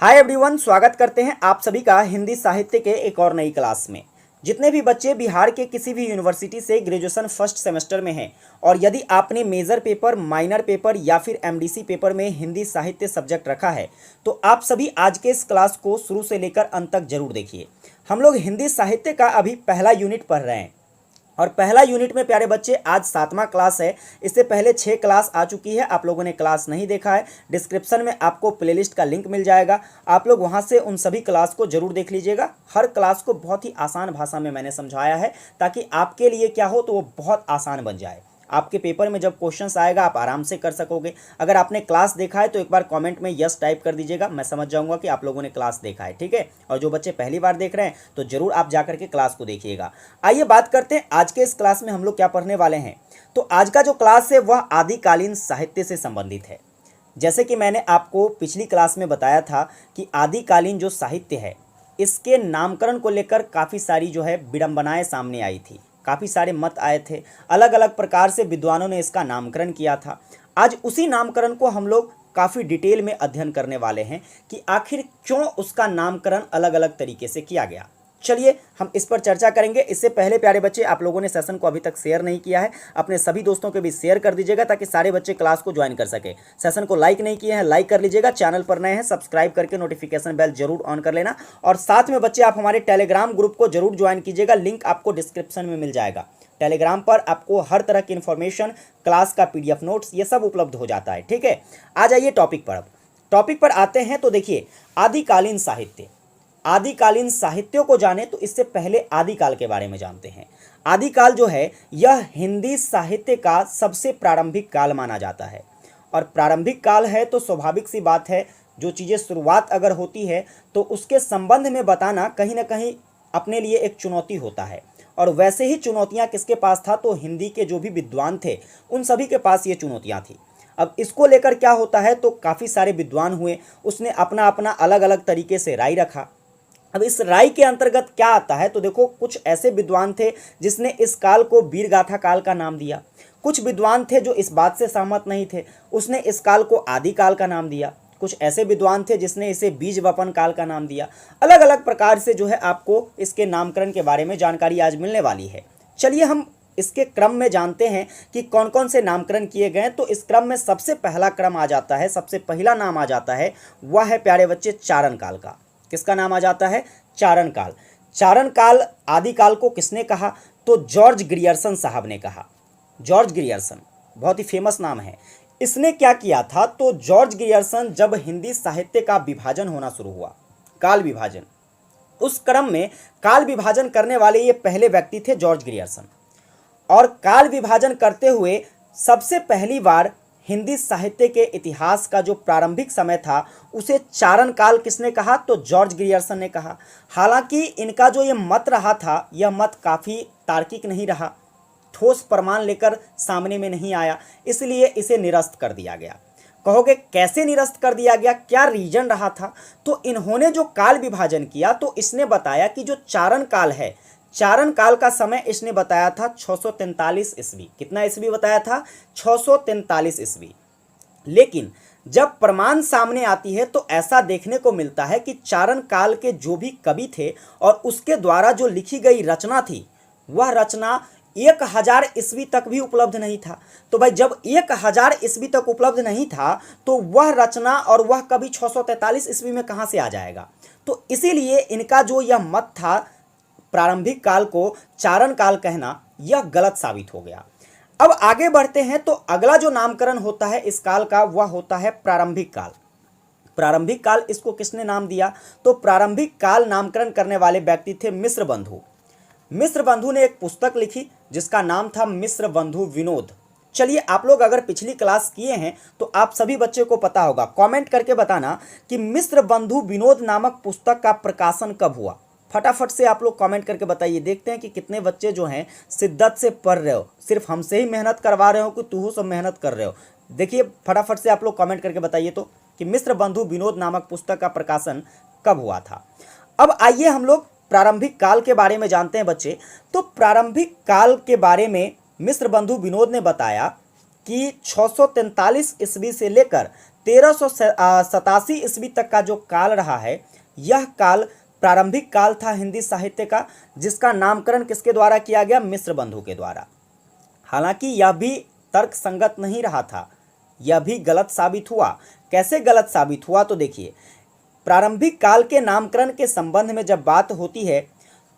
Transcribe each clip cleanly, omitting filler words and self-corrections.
Hi everyone, स्वागत करते हैं आप सभी का हिंदी साहित्य के एक और नई क्लास में। जितने भी बच्चे बिहार के किसी भी यूनिवर्सिटी से ग्रेजुएशन फर्स्ट सेमेस्टर में हैं और यदि आपने मेजर पेपर, माइनर पेपर या फिर एमडीसी पेपर में हिंदी साहित्य सब्जेक्ट रखा है तो आप सभी आज के इस क्लास को शुरू से लेकर अंत तक जरूर देखिए। हम लोग हिंदी साहित्य का अभी पहला यूनिट पढ़ रहे हैं और पहला यूनिट में प्यारे बच्चे आज 7वां क्लास है। इससे पहले 6 क्लास आ चुकी है। आप लोगों ने क्लास नहीं देखा है, डिस्क्रिप्शन में आपको प्लेलिस्ट का लिंक मिल जाएगा। आप लोग वहां से उन सभी क्लास को जरूर देख लीजिएगा। हर क्लास को बहुत ही आसान भाषा में मैंने समझाया है ताकि आपके लिए क्या हो तो वो बहुत आसान बन जाए। आपके पेपर में जब क्वेश्चंस आएगा आप आराम से कर सकोगे। अगर आपने क्लास देखा है तो एक बार कमेंट में यस टाइप कर दीजिएगा, मैं समझ जाऊंगा कि आप लोगों ने क्लास देखा है। ठीक है, और जो बच्चे पहली बार देख रहे हैं तो जरूर आप जाकर के क्लास को देखिएगा। आइए बात करते हैं आज के इस क्लास में हम लोग क्या पढ़ने वाले हैं। तो आज का जो क्लास है वह आदिकालीन साहित्य से संबंधित है। जैसे कि मैंने आपको पिछली क्लास में बताया था कि आदिकालीन जो साहित्य है इसके नामकरण को लेकर काफ़ी सारी जो है विडंबनाएं सामने आई थी, काफ़ी सारे मत आए थे, अलग अलग प्रकार से विद्वानों ने इसका नामकरण किया था। आज उसी नामकरण को हम लोग काफ़ी डिटेल में अध्ययन करने वाले हैं कि आखिर क्यों उसका नामकरण अलग अलग तरीके से किया गया। चलिए हम इस पर चर्चा करेंगे। इससे पहले प्यारे बच्चे, आप लोगों ने सेशन को अभी तक शेयर नहीं किया है, अपने सभी दोस्तों के भी शेयर कर दीजिएगा ताकि सारे बच्चे क्लास को ज्वाइन कर सके। सेशन को लाइक नहीं किए हैं, लाइक कर लीजिएगा। चैनल पर नए हैं, सब्सक्राइब करके नोटिफिकेशन बेल जरूर ऑन कर लेना। और साथ में बच्चे आप हमारे टेलीग्राम ग्रुप को जरूर ज्वाइन कीजिएगा, लिंक आपको डिस्क्रिप्शन में मिल जाएगा। टेलीग्राम पर आपको हर तरह की इन्फॉर्मेशन, क्लास का पीडीएफ नोट्स, ये सब उपलब्ध हो जाता है। ठीक है, आ जाइए टॉपिक पर। अब टॉपिक पर आते हैं तो देखिए, आदिकालीन साहित्य। आदिकालीन साहित्यों को जाने तो इससे पहले आदिकाल के बारे में जानते हैं। आदिकाल जो है यह हिंदी साहित्य का सबसे प्रारंभिक काल माना जाता है। और प्रारंभिक काल है तो स्वाभाविक सी बात है, जो चीज़ें शुरुआत अगर होती है तो उसके संबंध में बताना कहीं ना कहीं अपने लिए एक चुनौती होता है। और वैसे ही चुनौतियां किसके पास था तो हिंदी के जो भी विद्वान थे उन सभी के पास ये चुनौतियां थी। अब इसको लेकर क्या होता है तो काफ़ी सारे विद्वान हुए, उसने अपना अपना अलग अलग तरीके से राय रखा। अब इस राय के अंतर्गत क्या आता है तो देखो, कुछ ऐसे विद्वान थे जिसने इस काल को वीरगाथा काल का नाम दिया। कुछ विद्वान थे जो इस बात से सहमत नहीं थे, उसने इस काल को आदिकाल का नाम दिया। कुछ ऐसे विद्वान थे जिसने इसे बीज वपन काल का नाम दिया। अलग अलग प्रकार से जो है आपको इसके नामकरण के बारे में जानकारी आज मिलने वाली है। चलिए हम इसके क्रम में जानते हैं कि कौन कौन से नामकरण किए गए। तो इस क्रम में सबसे पहला क्रम आ जाता है, सबसे पहला नाम आ जाता है, वह है प्यारे बच्चे चारण काल का। किसका नाम आ जाता है? चारण काल। चारण काल आदिकाल को किसने कहा तो जॉर्ज ग्रियर्सन साहब ने कहा। जॉर्ज ग्रियर्सन बहुत ही फेमस नाम है। इसने क्या किया था तो जॉर्ज ग्रियर्सन, जब हिंदी साहित्य का विभाजन होना शुरू हुआ, काल विभाजन, उस क्रम में काल विभाजन करने वाले ये पहले व्यक्ति थे जॉर्ज ग्रियर्सन। और काल विभाजन करते हुए सबसे पहली बार हिंदी साहित्य के इतिहास का जो प्रारंभिक समय था उसे चारण काल किसने कहा तो जॉर्ज ग्रियर्सन ने कहा। हालांकि इनका जो ये मत रहा था यह मत काफ़ी तार्किक नहीं रहा, ठोस प्रमाण लेकर सामने में नहीं आया, इसलिए इसे निरस्त कर दिया गया। कहोगे कैसे निरस्त कर दिया गया, क्या रीजन रहा था? तो इन्होंने जो काल विभाजन किया तो इसने बताया कि जो चारण काल है, चारण काल का समय इसने बताया था 643 ईस्वी। कितना ईस्वी बताया था? 643 ईस्वी। लेकिन जब प्रमाण सामने आती है तो ऐसा देखने को मिलता है कि चारण काल के जो भी कवि थे और उसके द्वारा जो लिखी गई रचना थी वह रचना 1000 ईस्वी तक भी उपलब्ध नहीं था। तो भाई जब 1000 ईस्वी तक उपलब्ध नहीं था तो वह रचना और वह कवि 643 ईस्वी में कहाँ से आ जाएगा? तो इसीलिए इनका जो यह मत था प्रारंभिक काल को चारण काल कहना, यह गलत साबित हो गया। अब आगे बढ़ते हैं तो अगला जो नामकरण होता है इस काल का वह होता है प्रारंभिक काल। प्रारंभिक काल इसको किसने नाम दिया तो प्रारंभिक काल नामकरण करने वाले व्यक्ति थे मिश्र बंधु। मिश्र बंधु ने एक पुस्तक लिखी जिसका नाम था मिश्र बंधु विनोद। चलिए आप लोग अगर पिछली क्लास किए हैं तो आप सभी बच्चे को पता होगा, कमेंट करके बताना कि मिश्र बंधु विनोद नामक पुस्तक का प्रकाशन कब हुआ। फटाफट से आप लोग कमेंट करके बताइए, देखते हैं कि कितने बच्चे जो हैं शिद्दत से पढ़ रहे हो, सिर्फ हमसे ही मेहनत करवा रहे हो कि तू सब मेहनत कर रहे हो। देखिए फटाफट से आप लोग कमेंट करके बताइए तो कि मिश्र बंधु विनोद नामक पुस्तक का प्रकाशन कब हुआ था। अब आइए हम लोग प्रारंभिक काल के बारे में जानते हैं बच्चे। तो प्रारंभिक काल के बारे में मिश्र बंधु विनोद ने बताया कि 643 ईस्वी से लेकर 1387 ईस्वी तक का जो काल रहा है, यह काल प्रारंभिक काल था हिंदी साहित्य का, जिसका नामकरण किसके द्वारा किया गया? मिश्र बंधु के द्वारा। हालांकि यह भी तर्क संगत नहीं रहा था, यह भी गलत साबित हुआ। कैसे गलत साबित हुआ? तो देखिए, प्रारंभिक काल के नामकरण के संबंध में जब बात होती है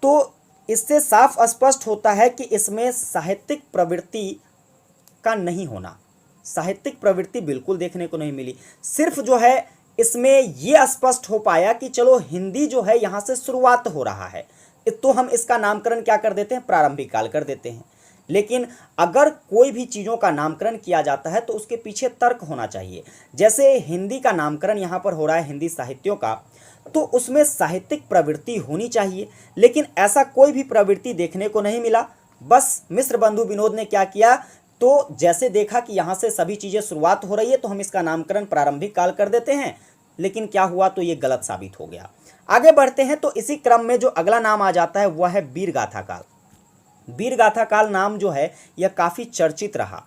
तो इससे साफ स्पष्ट होता है कि इसमें साहित्यिक प्रवृत्ति का नहीं होना, साहित्यिक प्रवृत्ति बिल्कुल देखने को नहीं मिली। सिर्फ जो है इसमें यह स्पष्ट हो पाया कि चलो हिंदी जो है यहाँ से शुरुआत हो रहा है, तो हम इसका नामकरण क्या कर देते हैं? प्रारंभिक काल कर देते हैं। लेकिन अगर कोई भी चीज़ों का नामकरण किया जाता है तो उसके पीछे तर्क होना चाहिए। जैसे हिंदी का नामकरण यहाँ पर हो रहा है हिंदी साहित्यों का, तो उसमें साहित्यिक प्रवृत्ति होनी चाहिए, लेकिन ऐसा कोई भी प्रवृत्ति देखने को नहीं मिला। बस मिश्र बंधु विनोद ने क्या किया, तो जैसे देखा कि यहाँ से सभी चीज़ें शुरुआत हो रही है तो हम इसका नामकरण प्रारंभिक काल कर देते हैं, लेकिन क्या हुआ? तो ये गलत साबित हो गया। आगे बढ़ते हैं तो इसी क्रम में जो अगला नाम आ जाता है वह है वीर गाथा काल। वीर गाथा काल नाम जो है यह काफ़ी चर्चित रहा।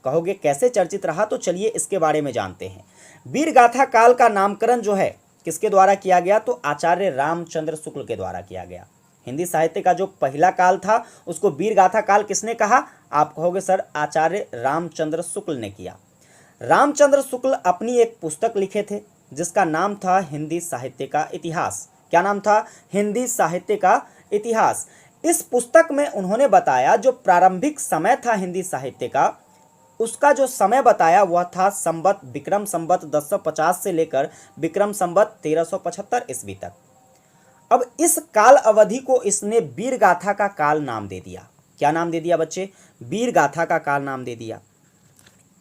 कहोगे कैसे चर्चित रहा? तो चलिए इसके बारे में जानते हैं। वीर गाथा काल का नामकरण जो है किसके द्वारा किया गया? तो आचार्य रामचंद्र शुक्ल के द्वारा किया गया। हिंदी साहित्य का जो पहला काल था उसको वीर गाथा काल किसने कहा? आप कहोगे सर आचार्य रामचंद्र शुक्ल ने किया। रामचंद्र शुक्ल अपनी एक पुस्तक लिखे थे जिसका नाम था हिंदी साहित्य का इतिहास। क्या नाम था? हिंदी साहित्य का इतिहास। इस पुस्तक में उन्होंने बताया जो प्रारंभिक समय था हिंदी साहित्य का, उसका जो समय बताया वह था संवत विक्रम संवत 1050 से लेकर विक्रम संवत 1375 ईस्वी तक। अब इस काल अवधि को इसने वीर गाथा का काल नाम दे दिया। क्या नाम दे दिया बच्चे? वीर गाथा का काल नाम दे दिया।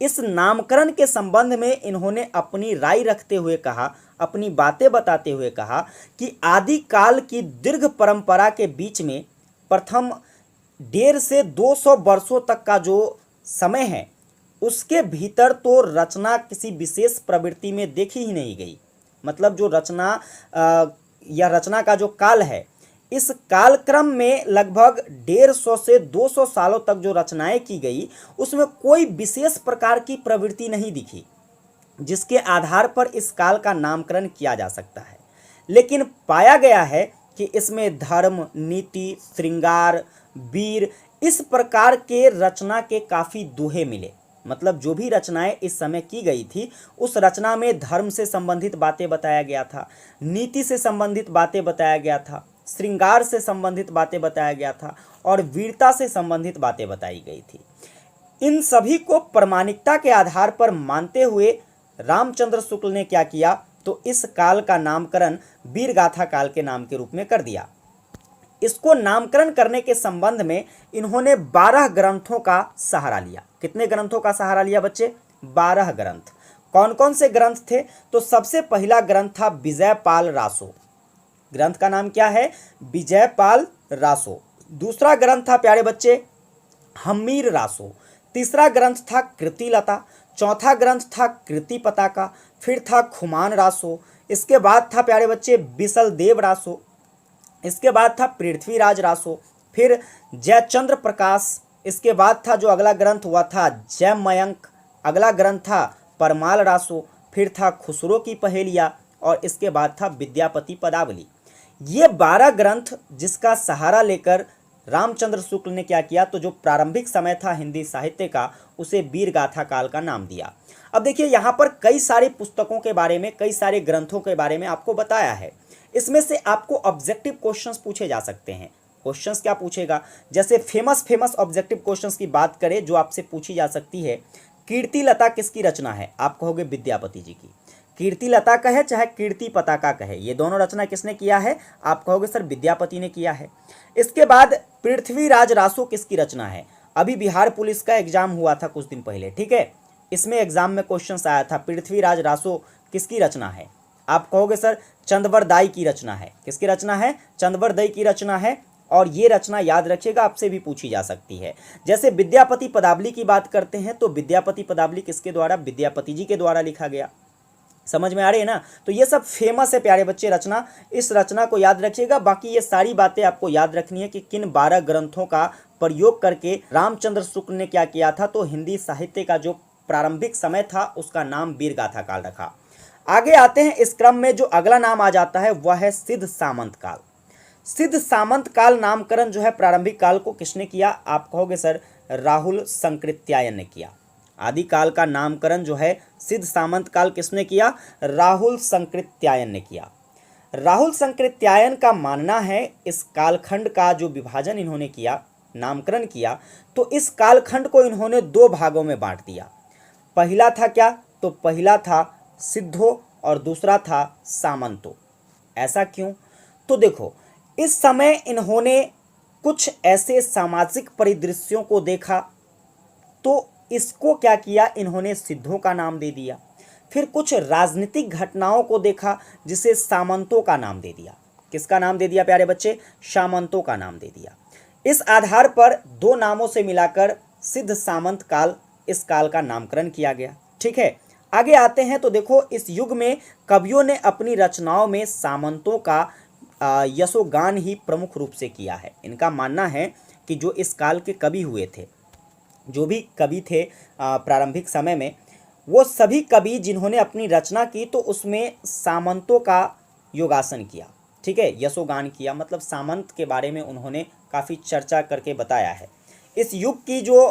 इस नामकरण के संबंध में इन्होंने अपनी राय रखते हुए कहा, अपनी बातें बताते हुए कहा कि आदि काल की दीर्घ परंपरा के बीच में प्रथम 150 से 200 वर्षों तक का जो समय है उसके भीतर तो रचना किसी विशेष प्रवृत्ति में देखी ही नहीं गई। मतलब जो रचना या रचना का जो काल है, इस कालक्रम में लगभग 150 से 200 सालों तक जो रचनाएं की गई उसमें कोई विशेष प्रकार की प्रवृत्ति नहीं दिखी जिसके आधार पर इस काल का नामकरण किया जा सकता है। लेकिन पाया गया है कि इसमें धर्म, नीति, श्रृंगार, वीर, इस प्रकार के रचना के काफ़ी दोहे मिले। मतलब जो भी रचनाएं इस समय की गई थी उस रचना में धर्म से संबंधित बातें बताया गया था, नीति से संबंधित बातें बताया गया था, श्रृंगार से संबंधित बातें बताया गया था और वीरता से संबंधित बातें बताई गई थी। इन सभी को प्रामाणिकता के आधार पर मानते हुए रामचंद्र शुक्ल ने क्या किया, तो इस काल का नामकरण वीर गाथा काल के नाम के रूप में कर दिया। इसको नामकरण करने के संबंध में इन्होंने 12 ग्रंथों का सहारा लिया। कितने ग्रंथों का सहारा लिया बच्चे? 12 ग्रंथ। कौन कौन से ग्रंथ थे? तो सबसे पहला ग्रंथ था विजयपाल रासो। ग्रंथ का नाम क्या है? विजयपाल रासो। दूसरा ग्रंथ था प्यारे बच्चे हम्मीर रासो। तीसरा ग्रंथ था कृतिलता। चौथा ग्रंथ था कृति पताका। फिर था खुमान रासो। इसके बाद था प्यारे बच्चे बिसल देव रासो। इसके बाद था पृथ्वीराज रासो। फिर जयचंद्र प्रकाश। इसके बाद था जो अगला ग्रंथ हुआ था जयमयंक। अगला ग्रंथ था परमाल रासो। फिर था खुसरो की पहेलियाँ और इसके बाद था विद्यापति पदावली। ये 12 ग्रंथ जिसका सहारा लेकर रामचंद्र शुक्ल ने क्या किया, तो जो प्रारंभिक समय था हिंदी साहित्य का उसे वीर गाथा काल का नाम दिया। अब देखिए यहाँ पर कई सारी पुस्तकों के बारे में, कई सारे ग्रंथों के बारे में आपको बताया है। इसमें से आपको ऑब्जेक्टिव क्वेश्चंस पूछे जा सकते हैं। क्वेश्चंस क्या पूछेगा? जैसे फेमस ऑब्जेक्टिव क्वेश्चंस की बात करें जो आपसे पूछी जा सकती है, कीर्तिलता किसकी रचना है? आप कहोगे विद्यापति जी की। कीर्तिलता कहे चाहे कीर्ति पताका कहे, ये दोनों रचना किसने किया है? आप कहोगे सर विद्यापति ने किया है। इसके बाद पृथ्वीराज रासो किसकी रचना है? अभी बिहार पुलिस का एग्जाम हुआ था कुछ दिन पहले, ठीक है, इसमें एग्जाम में क्वेश्चन आया था पृथ्वीराज रासो किसकी रचना है? आप कहोगे सर चंद्रवर दाई की रचना है। किसकी रचना है? चंद्रवर दाई की रचना है। और ये रचना याद रखिएगा आपसे भी पूछी जा सकती है। जैसे विद्यापति पदावली की बात करते हैं तो विद्यापति पदावली किसके द्वारा? विद्यापति जी के द्वारा लिखा गया। समझ में आ रही है ना? तो ये सब फेमस है प्यारे बच्चे रचना, इस रचना को याद रखिएगा। बाकी ये सारी बातें आपको याद रखनी है कि किन 12 ग्रंथों का प्रयोग करके रामचंद्र शुक्ल ने क्या किया था, तो हिंदी साहित्य का जो प्रारंभिक समय था उसका नाम वीरगाथा काल रखा। आगे आते हैं इस क्रम में, जो अगला नाम आ जाता है वह है सिद्ध सामंत काल। सिद्ध सामंत काल नामकरण जो है प्रारंभिक काल को किसने किया? आप कहोगे सर राहुल संकृत्यायन ने किया। आदि काल का नामकरण जो है सिद्ध सामंत काल किसने किया? राहुल संकृत्यायन ने किया। राहुल संकृत्यायन का मानना है इस कालखंड का जो विभाजन इन्होंने किया, नामकरण किया, तो इस कालखंड को इन्होंने दो भागों में बांट दिया। पहला था क्या? तो पहला था सिद्धो और दूसरा था सामंतो। ऐसा क्यों? तो देखो, इस समय इन्होंने कुछ ऐसे सामाजिक परिदृश्यों को देखा तो इसको क्या किया, इन्होंने सिद्धों का नाम दे दिया। फिर कुछ राजनीतिक घटनाओं को देखा जिसे सामंतों का नाम दे दिया। किसका नाम दे दिया प्यारे बच्चे? सामंतों का नाम दे दिया। इस आधार पर दो नामों से मिलाकर सिद्ध सामंत काल, इस काल का नामकरण किया गया। ठीक है, आगे आते हैं तो देखो, इस युग में कवियों ने अपनी रचनाओं में सामंतों का यशोगान ही प्रमुख रूप से किया है। इनका मानना है कि जो इस काल के कवि हुए थे, जो भी कवि थे प्रारंभिक समय में, वो सभी कवि जिन्होंने अपनी रचना की तो उसमें सामंतों का योगासन किया। ठीक है, यशोगान किया, मतलब सामंत के बारे में उन्होंने काफ़ी चर्चा करके बताया है। इस युग की जो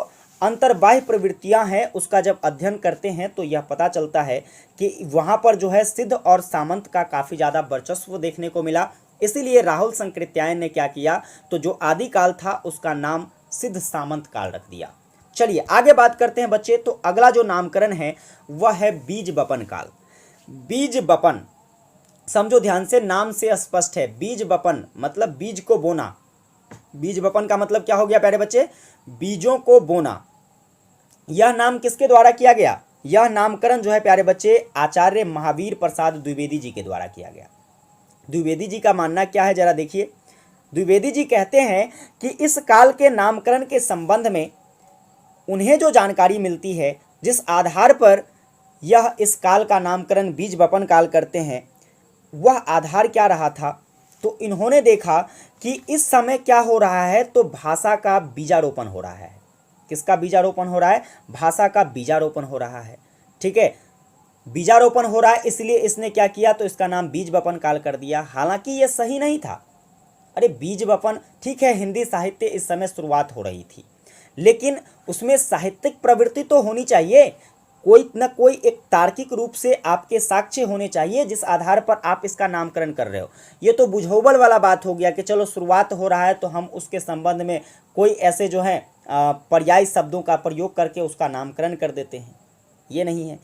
अंतर्बाह्य प्रवृत्तियां हैं उसका जब अध्ययन करते हैं तो यह पता चलता है कि वहाँ पर जो है सिद्ध और सामंत का काफ़ी ज़्यादा वर्चस्व देखने को मिला। इसीलिए राहुल संकृत्यायन ने क्या किया, तो जो आदि काल था उसका नाम सिद्ध सामंत काल रख दिया। चलिए आगे बात करते हैं बच्चे। तो अगला जो नामकरण है वह है बीज बपन काल। बीज बपन समझो ध्यान से, नाम से स्पष्ट है। बीज बपन मतलब बीज को बोना। बीज बपन का मतलब क्या हो गया प्यारे बच्चे? बीजों को बोना। यह नाम किसके द्वारा किया गया? यह नामकरण जो है प्यारे बच्चे आचार्य महावीर प्रसाद द्विवेदी जी के द्वारा किया गया। द्विवेदी जी का मानना क्या है, जरा देखिए। द्विवेदी जी कहते हैं कि इस काल के नामकरण के संबंध में उन्हें जो जानकारी मिलती है, जिस आधार पर यह इस काल का नामकरण बीज बपन काल करते हैं, वह आधार क्या रहा था? तो इन्होंने देखा कि इस समय क्या हो रहा है, तो भाषा का बीजारोपण हो रहा है। किसका बीजारोपण हो रहा है? भाषा का बीजारोपण हो रहा है। ठीक है, बीजारोपण हो रहा है, इसलिए इसने क्या किया, तो इसका नाम बीज बपन काल कर दिया। हालांकि यह सही नहीं था। अरे बीज बपन, ठीक है, हिंदी साहित्य इस समय शुरुआत हो रही थी, लेकिन उसमें साहित्यिक प्रवृत्ति तो होनी चाहिए। कोई न कोई एक तार्किक रूप से आपके साक्ष्य होने चाहिए जिस आधार पर आप इसका नामकरण कर रहे हो। ये तो बुझौबल वाला बात हो गया कि चलो शुरुआत हो रहा है तो हम उसके संबंध में कोई ऐसे जो है पर्यायी शब्दों का प्रयोग करके उसका नामकरण कर देते हैं। ये नहीं है।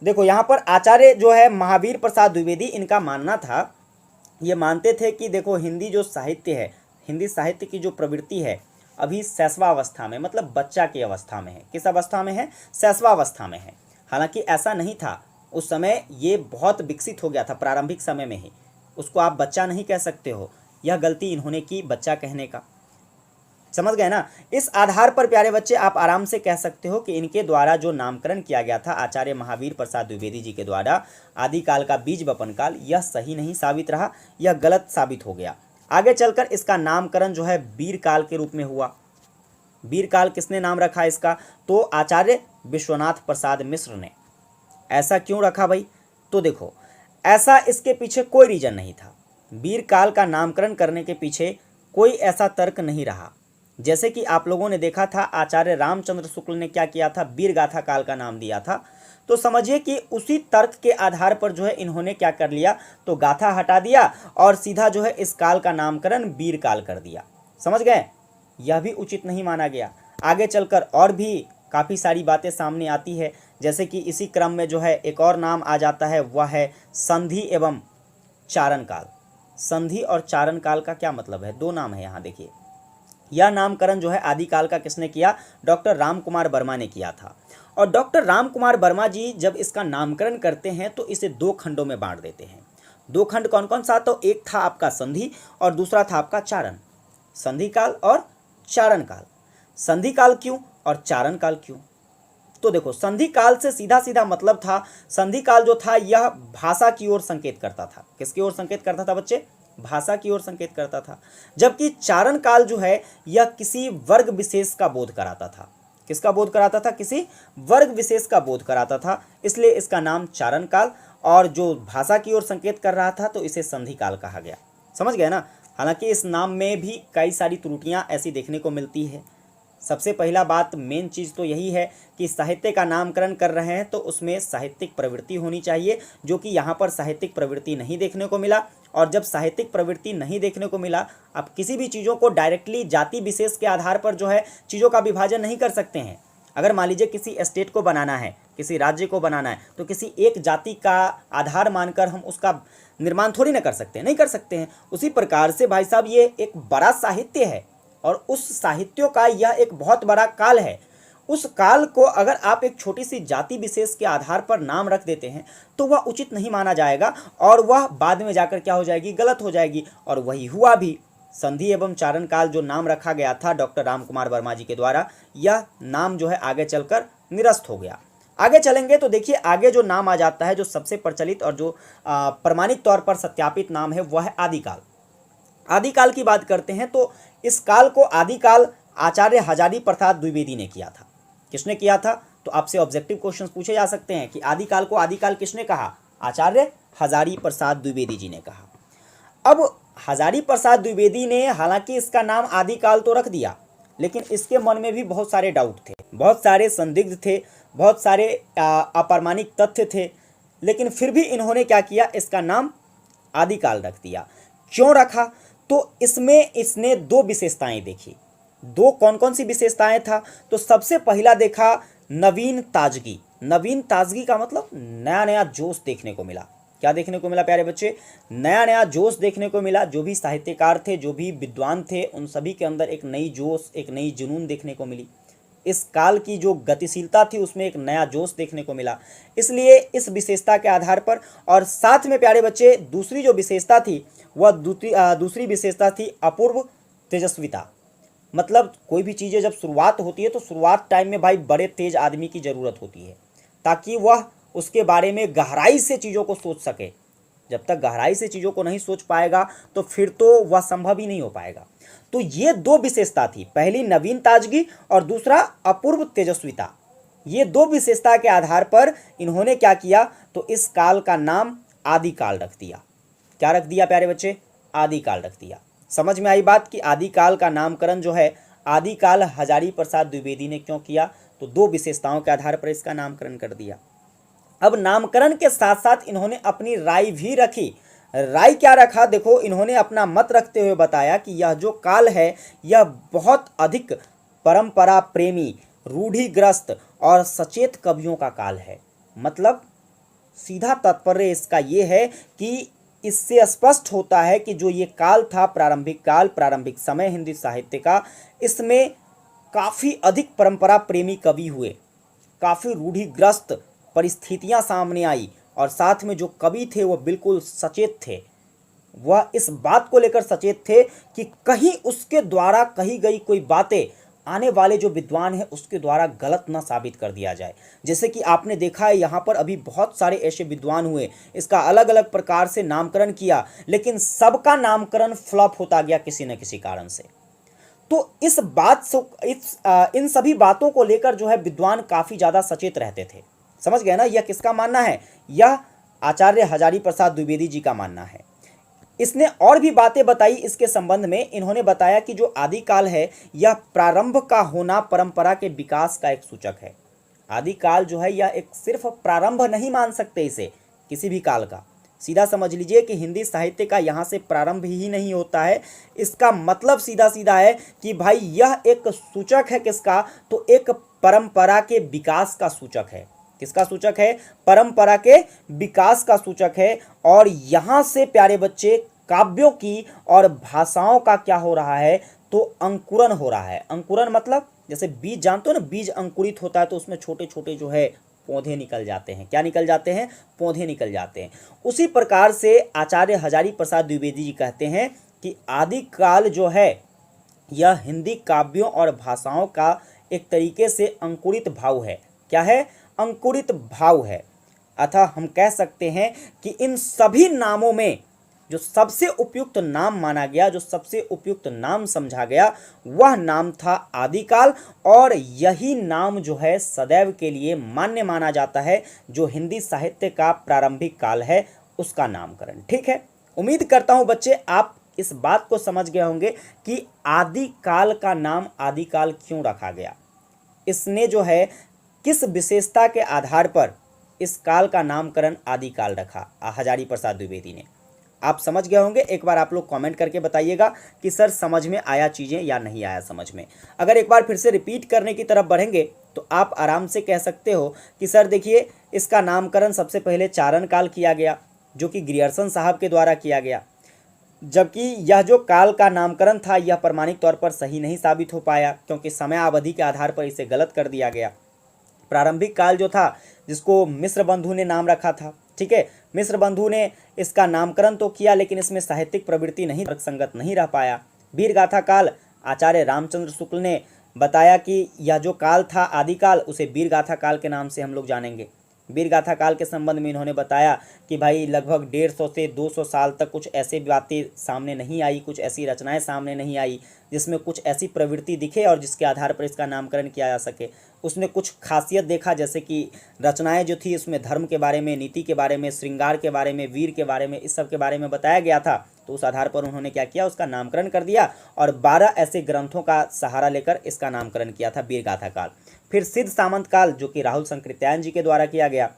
देखो यहाँ पर आचार्य जो है महावीर प्रसाद द्विवेदी, इनका मानना था, ये मानते थे कि देखो हिंदी जो साहित्य है, हिंदी साहित्य की जो प्रवृत्ति है अभी शैशवावस्था में, मतलब बच्चा की अवस्था में है। किस अवस्था में है? शैशवावस्था में है। हालांकि ऐसा नहीं था, उस समय ये बहुत विकसित हो गया था प्रारंभिक समय में ही। उसको आप बच्चा नहीं कह सकते हो, यह गलती इन्होंने की बच्चा कहने का। समझ गए ना? इस आधार पर प्यारे बच्चे आप आराम से कह सकते हो कि इनके द्वारा जो नामकरण किया गया था आचार्य महावीर प्रसाद द्विवेदी जी के द्वारा आदिकाल का बीज बपन काल, यह सही नहीं साबित रहा, यह गलत साबित हो गया। आगे चलकर इसका नामकरण जो है वीर काल के रूप में हुआ। वीर काल किसने नाम रखा इसका? तो आचार्य विश्वनाथ प्रसाद मिश्र ने। ऐसा क्यों रखा भाई? तो देखो, ऐसा इसके पीछे कोई रीजन नहीं था। वीर काल का नामकरण करने के पीछे कोई ऐसा तर्क नहीं रहा। जैसे कि आप लोगों ने देखा था आचार्य रामचंद्र शुक्ल ने क्या किया था, वीरगाथा काल का नाम दिया था। तो समझिए कि उसी तर्क के आधार पर जो है इन्होंने क्या कर लिया, तो गाथा हटा दिया और सीधा जो है इस काल का नामकरण वीर काल कर दिया। समझ गए? यह भी उचित नहीं माना गया। आगे चलकर और भी काफ़ी सारी बातें सामने आती है, जैसे कि इसी क्रम में जो है एक और नाम आ जाता है, वह है संधि एवं चारण काल। संधि और चारण काल का क्या मतलब है? दो नाम है यहाँ देखिए। यह नामकरण जो है आदिकाल का किसने किया? डॉक्टर राम कुमार वर्मा ने किया था। और डॉक्टर राम कुमार वर्मा जी जब इसका नामकरण करते हैं तो इसे दो खंडों में बांट देते हैं। दो खंड कौन कौन सा? तो एक था आपका संधि और दूसरा था आपका चारण। संधि काल और चारण काल। संधि काल क्यों और चारण काल क्यों? तो देखो, संधि काल से सीधा सीधा मतलब था, संधि काल जो था यह भाषा की ओर संकेत करता था। किसकी ओर संकेत करता था बच्चे? भाषा की ओर संकेत करता था। जबकि चारण काल जो है यह किसी वर्ग विशेष का बोध कराता था। किसका बोध कराता था? किसी वर्ग विशेष का बोध कराता था, इसलिए इसका नाम चारण काल। और जो भाषा की ओर संकेत कर रहा था तो इसे संधि काल कहा गया। समझ गए ना? हालांकि इस नाम में भी कई सारी त्रुटियां ऐसी देखने को मिलती है। सबसे पहला बात, मेन चीज़ तो यही है कि साहित्य का नामकरण कर रहे हैं तो उसमें साहित्यिक प्रवृत्ति होनी चाहिए, जो कि यहाँ पर साहित्यिक प्रवृत्ति नहीं देखने को मिला। और जब साहित्यिक प्रवृत्ति नहीं देखने को मिला, आप किसी भी चीज़ों को डायरेक्टली जाति विशेष के आधार पर जो है चीज़ों का विभाजन नहीं कर सकते हैं। अगर मान लीजिए किसी स्टेट को बनाना है, किसी राज्य को बनाना है, तो किसी एक जाति का आधार मानकर हम उसका निर्माण थोड़ी ना कर सकते हैं, नहीं कर सकते हैं। उसी प्रकार से भाई साहब ये एक बड़ा साहित्य है और उस साहित्यों का यह एक बहुत बड़ा काल है। उस काल को अगर आप एक छोटी सी जाति विशेष के आधार पर नाम रख देते हैं तो वह उचित नहीं माना जाएगा और वह बाद में जाकर क्या हो जाएगी? गलत हो जाएगी। और वही हुआ भी। संधि एवं चारण काल जो नाम रखा गया था डॉक्टर राम कुमार वर्मा जी के द्वारा, यह नाम जो है आगे चलकर निरस्त हो गया। आगे चलेंगे तो देखिए आगे जो नाम आ जाता है, जो सबसे प्रचलित और जो प्रमाणिक तौर पर सत्यापित नाम है वह है आदिकाल। आदिकाल की बात करते हैं तो इस काल को आदिकाल आचार्य हजारी प्रसाद द्विवेदी ने किया था। किसने किया था? तो आपसे ऑब्जेक्टिव क्वेश्चन पूछे जा सकते हैं कि आदिकाल को आदिकाल किसने कहा? आचार्य हजारी प्रसाद द्विवेदी जी ने कहा। अब हजारी प्रसाद द्विवेदी ने हालांकि इसका नाम आदिकाल तो रख दिया, लेकिन इसके मन में भी बहुत सारे डाउट थे, बहुत सारे संदिग्ध थे, बहुत सारे अप्रामाणिक तथ्य थे, लेकिन फिर भी इन्होंने क्या किया? इसका नाम आदिकाल रख दिया। क्यों रखा? तो इसमें इसने दो विशेषताएं देखी। दो कौन कौन सी विशेषताएं था? तो सबसे पहला देखा नवीन ताजगी। नवीन ताजगी का मतलब नया नया जोश देखने को मिला। क्या देखने को मिला प्यारे बच्चे? नया नया जोश देखने को मिला। जो भी साहित्यकार थे, जो भी विद्वान थे, उन सभी के अंदर एक नई जोश, एक नई जुनून देखने को मिली। इस काल की जो गतिशीलता थी उसमें एक नया जोश देखने को मिला। इसलिए इस विशेषता के आधार पर, और साथ में प्यारे बच्चे दूसरी जो विशेषता थी वह दूसरी विशेषता थी अपूर्व तेजस्विता। मतलब कोई भी चीज़ें जब शुरुआत होती है तो शुरुआत टाइम में भाई बड़े तेज आदमी की ज़रूरत होती है, ताकि वह उसके बारे में गहराई से चीज़ों को सोच सके। जब तक गहराई से चीज़ों को नहीं सोच पाएगा तो फिर तो वह संभव ही नहीं हो पाएगा। तो ये दो विशेषता थी, पहली नवीन ताजगी और दूसरा अपूर्व तेजस्विता। ये दो विशेषता के आधार पर इन्होंने क्या किया? तो इस काल का नाम आदिकाल रख दिया। क्या रख दिया प्यारे बच्चे? आदिकाल रख दिया। समझ में आई बात कि आदिकाल का नामकरण जो है आदिकाल हजारी प्रसाद द्विवेदी ने क्यों किया? तो दो विशेषताओं के आधार पर इसका नामकरण कर दिया। अब नामकरण के साथ साथ इन्होंने अपनी राय भी रखी। राय क्या रखा? देखो, इन्होंने अपना मत रखते हुए बताया कि यह जो काल है यह बहुत अधिक परंपरा प्रेमी, रूढ़िग्रस्त और सचेत कवियों का काल है। मतलब सीधा तात्पर्य इसका ये है कि इससे स्पष्ट होता है कि जो ये काल था, प्रारंभिक काल, प्रारंभिक समय हिंदी साहित्य का, इसमें काफ़ी अधिक परंपरा प्रेमी कवि हुए, काफ़ी रूढ़िग्रस्त परिस्थितियां सामने आई, और साथ में जो कवि थे वो बिल्कुल सचेत थे। वह इस बात को लेकर सचेत थे कि कहीं उसके द्वारा कही गई कोई बातें आने वाले जो विद्वान है उसके द्वारा गलत ना साबित कर दिया जाए। जैसे कि आपने देखा है यहाँ पर अभी बहुत सारे ऐसे विद्वान हुए, इसका अलग अलग प्रकार से नामकरण किया, लेकिन सबका नामकरण फ्लॉप होता गया किसी न किसी कारण से। तो इस बात से इन सभी बातों को लेकर जो है विद्वान काफ़ी ज़्यादा सचेत रहते थे। समझ गए ना? यह किसका मानना है? यह आचार्य हजारी प्रसाद द्विवेदी जी का मानना है। इसने और भी बातें बताई इसके संबंध में। इन्होंने बताया कि जो आदिकाल है यह प्रारंभ का होना परंपरा के विकास का एक सूचक है। आदिकाल जो है यह एक सिर्फ प्रारंभ नहीं मान सकते इसे किसी भी काल का। सीधा समझ लीजिए कि हिंदी साहित्य का यहाँ से प्रारंभ ही नहीं होता है। इसका मतलब सीधा सीधा है कि भाई यह एक सूचक है किसका? तो एक परंपरा के विकास का सूचक है। किसका सूचक है? परंपरा के विकास का सूचक है। और यहाँ से प्यारे बच्चे काव्यों की और भाषाओं का क्या हो रहा है? तो अंकुरन हो रहा है। अंकुरन मतलब जैसे बीज, जानते हो ना, बीज अंकुरित होता है तो उसमें छोटे छोटे जो है पौधे निकल जाते हैं। क्या निकल जाते हैं? पौधे निकल जाते हैं। उसी प्रकार से आचार्य हजारी प्रसाद द्विवेदी जी कहते हैं कि आदिकाल जो है यह हिंदी काव्यों और भाषाओं का एक तरीके से अंकुरित भाव है। क्या है? अंकुरित भाव है। अतः हम कह सकते हैं कि इन सभी नामों में जो सबसे उपयुक्त नाम माना गया, जो सबसे उपयुक्त नाम समझा गया, वह नाम था आदिकाल। और यही नाम जो है सदैव के लिए मान्य माना जाता है, जो हिंदी साहित्य का प्रारंभिक काल है उसका नामकरण। ठीक है, उम्मीद करता हूं बच्चे आप इस बात को समझ गए होंगे कि आदिकाल का नाम आदिकाल क्यों रखा गया, इसने जो है किस विशेषता के आधार पर इस काल का नामकरण आदिकाल रखा हजारी प्रसाद द्विवेदी ने। आप समझ गए होंगे। एक बार आप लोग कमेंट करके बताइएगा कि सर समझ में आया चीज़ें या नहीं आया समझ में। अगर एक बार फिर से रिपीट करने की तरफ बढ़ेंगे तो आप आराम से कह सकते हो कि सर देखिए, इसका नामकरण सबसे पहले चारण काल किया गया, जो कि ग्रियर्सन साहब के द्वारा किया गया, जबकि यह जो काल का नामकरण था यह प्रमाणिक तौर पर सही नहीं साबित हो पाया, क्योंकि समय अवधि के आधार पर इसे गलत कर दिया गया। प्रारंभिक काल जो था, जिसको मिस्र बंधु ने नाम रखा था, ठीक है, मिस्र बंधु ने इसका नामकरण तो किया, लेकिन इसमें साहित्यिक प्रवृत्ति नहीं, तर्कसंगत नहीं रह पाया। वीरगाथा काल आचार्य रामचंद्र शुक्ल ने बताया कि यह जो काल था आदिकाल, उसे वीरगाथा काल के नाम से हम लोग जानेंगे। वीरगाथा काल के संबंध में इन्होंने बताया कि भाई लगभग 150 से 200 साल तक कुछ ऐसी बातें सामने नहीं आई, कुछ ऐसी रचनाएं सामने नहीं आई जिसमें कुछ ऐसी प्रवृत्ति दिखे और जिसके आधार पर इसका नामकरण किया जा सके। उसने कुछ खासियत देखा, जैसे कि रचनाएं जो थी उसमें धर्म के बारे में, नीति के बारे में, श्रृंगार के बारे में, वीर के बारे में, इस सब के बारे में बताया गया था। तो उस आधार पर उन्होंने क्या किया, उसका नामकरण कर दिया और 12 ऐसे ग्रंथों का सहारा लेकर इसका नामकरण किया था वीरगाथा काल। फिर सिद्ध सामंत काल, जो कि राहुल संकृत्यायन जी के द्वारा किया गया,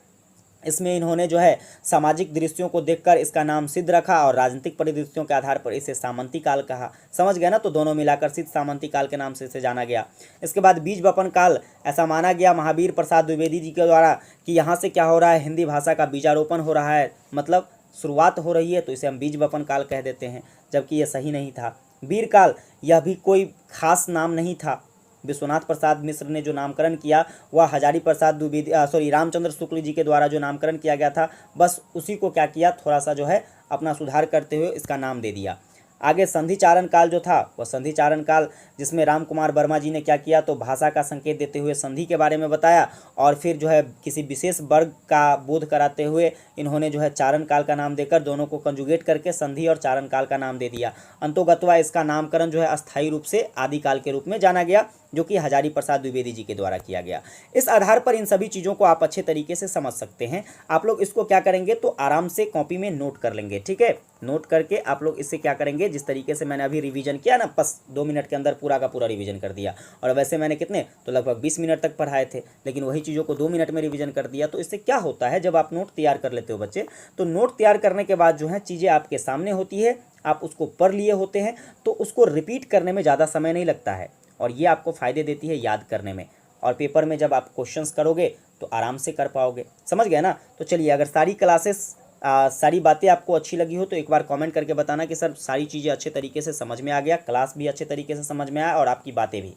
इसमें इन्होंने जो है सामाजिक दृश्यों को देखकर इसका नाम सिद्ध रखा और राजनीतिक परिदृश्यों के आधार पर इसे सामंती काल कहा। समझ गए ना, तो दोनों मिलाकर सिद्ध सामंती काल के नाम से इसे जाना गया। इसके बाद बीज बपन काल, ऐसा माना गया महावीर प्रसाद द्विवेदी जी के द्वारा कि यहाँ से क्या हो रहा है, हिंदी भाषा का बीजारोपण हो रहा है, मतलब शुरुआत हो रही है, तो इसे हम बीज बपन काल कह देते हैं, जबकि यह सही नहीं था। वीर काल, यह भी कोई खास नाम नहीं था। विश्वनाथ प्रसाद मिश्र ने जो नामकरण किया वह हजारी प्रसाद द्विवेदी रामचंद्र शुक्ल जी के द्वारा जो नामकरण किया गया था, बस उसी को क्या किया, थोड़ा सा जो है अपना सुधार करते हुए इसका नाम दे दिया। आगे संधि चारण काल जो था, वह संधि चारण काल जिसमें राम कुमार वर्मा जी ने क्या किया, तो भाषा का संकेत देते हुए संधि के बारे में बताया और फिर जो है किसी विशेष वर्ग का बोध कराते हुए इन्होंने जो है चारण काल का नाम देकर दोनों को कंजुगेट करके संधि और चारण काल का नाम दे दिया। अंतोगत्वा इसका नामकरण जो है अस्थायी रूप से आदिकाल के रूप में जाना गया, जो कि हजारी प्रसाद द्विवेदी जी के द्वारा किया गया। इस आधार पर इन सभी चीज़ों को आप अच्छे तरीके से समझ सकते हैं। आप लोग इसको क्या करेंगे, तो आराम से कॉपी में नोट कर लेंगे, ठीक है। नोट करके आप लोग इससे क्या करेंगे, जिस तरीके से मैंने अभी रिवीजन किया ना, बस 2 मिनट के अंदर पूरा का पूरा रिवीजन कर दिया। और वैसे मैंने कितने, तो लगभग 20 मिनट तक पढ़ाए थे, लेकिन वही चीज़ों को 2 मिनट में रिवीजन कर दिया। तो इससे क्या होता है, जब आप नोट तैयार कर लेते हो बच्चे, तो नोट तैयार करने के बाद जो है चीज़ें आपके सामने होती है, आप उसको पढ़ लिए होते हैं, तो उसको रिपीट करने में ज़्यादा समय नहीं लगता है और ये आपको फ़ायदे देती है याद करने में। और पेपर में जब आप क्वेश्चंस करोगे तो आराम से कर पाओगे। समझ गए ना। तो चलिए, अगर सारी क्लासेस सारी बातें आपको अच्छी लगी हो तो एक बार कमेंट करके बताना कि सर सारी चीज़ें अच्छे तरीके से समझ में आ गया, क्लास भी अच्छे तरीके से समझ में आया और आपकी बातें भी।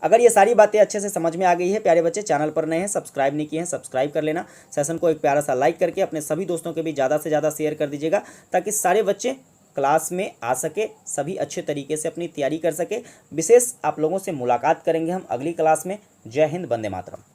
अगर ये सारी बातें अच्छे से समझ में आ गई है, प्यारे बच्चे चैनल पर नए हैं, सब्सक्राइब नहीं किए हैं, सब्सक्राइब कर लेना। सेशन को एक प्यारा सा लाइक करके अपने सभी दोस्तों के भी ज़्यादा से ज़्यादा शेयर कर दीजिएगा, ताकि सारे बच्चे क्लास में आ सके, सभी अच्छे तरीके से अपनी तैयारी कर सके। विशेष आप लोगों से मुलाकात करेंगे हम अगली क्लास में। जय हिंद, वंदे मातरम।